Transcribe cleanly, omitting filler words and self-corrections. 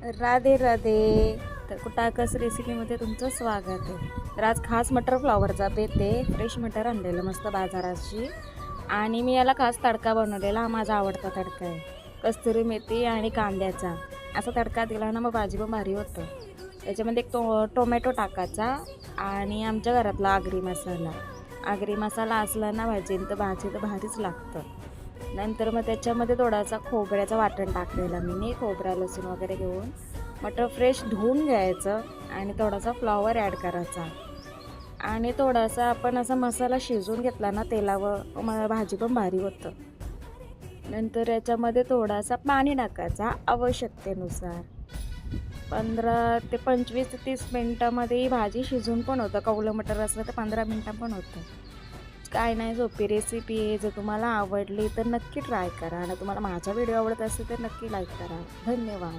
राधे राधे. तर कुटाकस रेसिपीमध्ये तुमचं स्वागत आहे. तर आज खास मटर फ्लॉवरचा बेत आहे. फ्रेश मटर आणलेलं मस्त बाजाराची आणि मी याला खास तडका बनवलेला. हा माझा आवडता तडका आहे. कस्तुरी मेथी आणि कांद्याचा असा तडका दिला ना मग भाजी पण भारी होतं. त्याच्यामध्ये एक टोमॅटो टाकायचा आणि आमच्या घरातला आगरी मसाला असला ना भाजी तर भारीच लागतं. नंतर मग त्याच्यामध्ये थोडासा खोबऱ्याचं वाटण टाकलेलं मी खोबरा लसूण वगैरे घेऊन मटर फ्रेश धुवून घ्यायचं आणि थोडासा फ्लॉवर ॲड करायचा आणि थोडासा आपण असा मसाला शिजवून घेतला ना तेलावर भाजी पण भारी होतं. नंतर याच्यामध्ये थोडासा पाणी टाकायचा आवश्यकतेनुसार. 15 ते 25 ते 30 मिनटामध्ये ही भाजी शिजून पण होतं. कवलं मटर असलं तर 15 मिनटं पण होतं. काय नाही, सोपी रेसिपी आहे. जर तुम्हाला आवडली तर नक्की ट्राय करा आणि तुम्हाला माझा व्हिडिओ आवडत असेल तर नक्की लाईक करा. धन्यवाद.